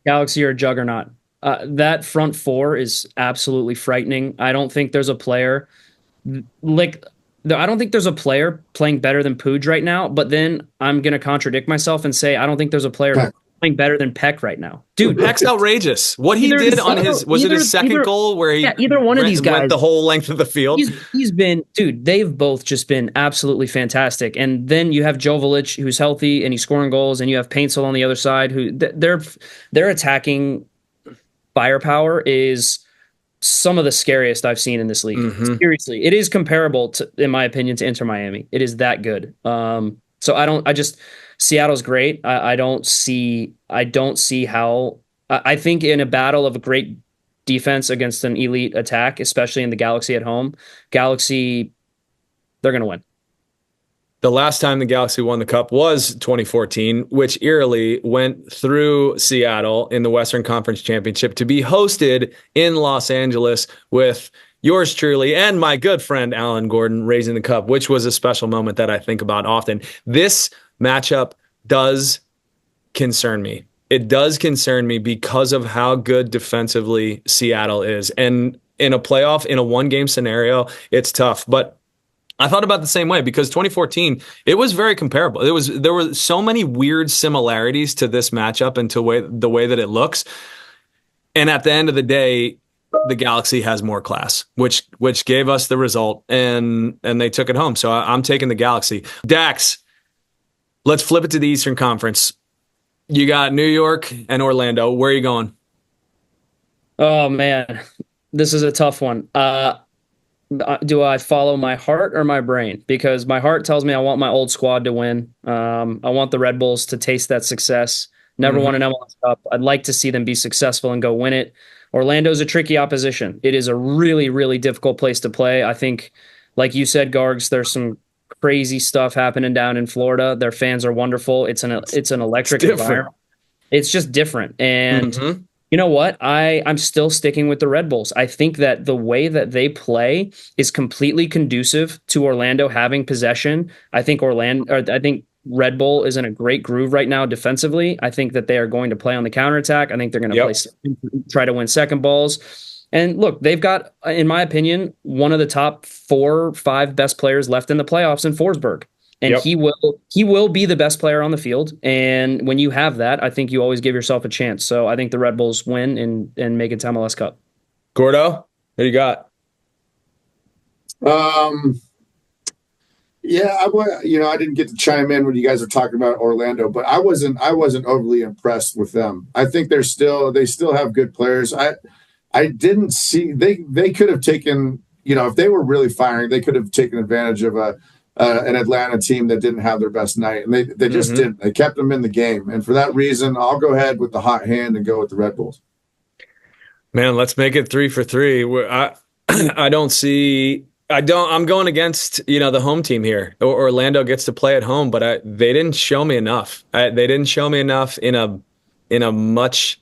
Galaxy or Juggernaut. That front four is absolutely frightening. I don't think there's a player I don't think there's a player playing better than Pooj right now, but then I'm going to contradict myself and say I don't think there's a player playing better than Peck right now. Dude, Peck's outrageous. What he did on his second goal where he either one of these guys went the whole length of the field? They've both just been absolutely fantastic. And then you have Joveljic, who's healthy and he's scoring goals, and you have Paintsel on the other side, who their attacking firepower is some of the scariest I've seen in this league. Seriously, it is comparable to, in my opinion, to Inter Miami. It is that good. Seattle's great. I don't see how. I think in a battle of a great defense against an elite attack, especially in the Galaxy at home, Galaxy, they're going to win. The last time the Galaxy won the Cup was 2014, which eerily went through Seattle in the Western Conference Championship to be hosted in Los Angeles with yours truly and my good friend Alan Gordon raising the cup, which was a special moment that I think about often. This matchup does concern me. It does concern me because of how good defensively Seattle is. And in a playoff, in a one-game scenario, it's tough. But I thought about the same way because 2014, it was very comparable. There were so many weird similarities to this matchup and to the way that it looks. And at the end of the day, the Galaxy has more class, which gave us the result, and they took it home. So I'm taking the Galaxy. Dax, let's flip it to the Eastern Conference. You got New York and Orlando. Where are you going? Oh, man. This is a tough one. Do I follow my heart or my brain? Because my heart tells me I want my old squad to win. I want the Red Bulls to taste that success. Never won an MLS Cup. I'd like to see them be successful and go win it. Orlando's a tricky opposition. It is a really, really difficult place to play. I think, like you said, Gargs, there's some crazy stuff happening down in Florida. Their fans are wonderful. It's an electric environment. It's just different. And you know what? I'm still sticking with the Red Bulls. I think that the way that they play is completely conducive to Orlando having possession. I think Red Bull is in a great groove right now defensively. I think that they are going to play on the counterattack. I think they're going to try to win second balls. And look, they've got, in my opinion, one of the top 4 or 5 best players left in the playoffs in Forsberg. And he will be the best player on the field. And when you have that, I think you always give yourself a chance. So I think the Red Bulls win and make it to MLS Cup. Gordo, what do you got? Yeah, I didn't get to chime in when you guys were talking about Orlando, but I wasn't overly impressed with them. I think they still have good players. I didn't see they could have taken, if they were really firing, they could have taken advantage of an Atlanta team that didn't have their best night, and they just didn't. They kept them in the game, and for that reason, I'll go ahead with the hot hand and go with the Red Bulls. Man, let's make it 3 for 3. I'm going against the home team here. Orlando gets to play at home, but they didn't show me enough. They didn't show me enough in a much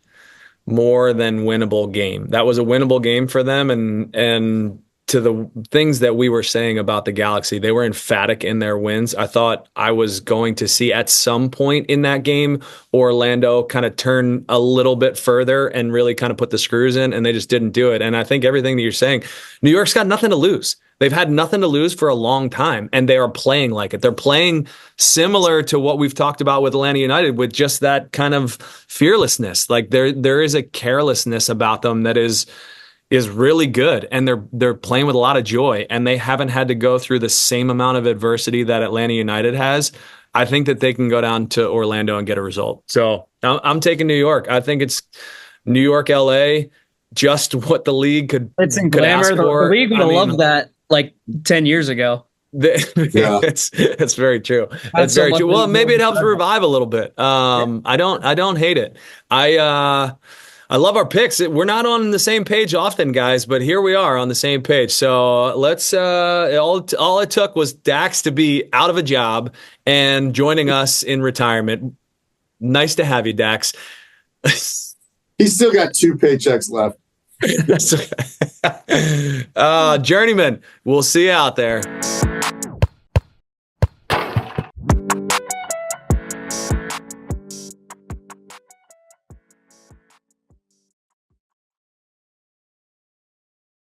more than winnable game. That was a winnable game for them, and to the things that we were saying about the Galaxy, they were emphatic in their wins. I thought I was going to see at some point in that game Orlando kind of turn a little bit further and really kind of put the screws in, and they just didn't do it. And I think everything that you're saying, New York's got nothing to lose. They've had nothing to lose for a long time, and they are playing like it. They're playing similar to what we've talked about with Atlanta United, with just that kind of fearlessness. Like there is a carelessness about them that is really good, and they're playing with a lot of joy, and they haven't had to go through the same amount of adversity that Atlanta United has. I think that they can go down to Orlando and get a result. So I'm taking New York. I think it's New York, LA, just what the league could ask for. The league would have loved that like 10 years ago. It's very true. That's very true. Well, maybe it helps revive a little bit. I don't hate it. I love our picks. We're not on the same page often, guys, but here we are on the same page. So let's. All it took was Dax to be out of a job and joining us in retirement. Nice to have you, Dax. He's still got 2 paychecks left. Journeymen, we'll see you out there.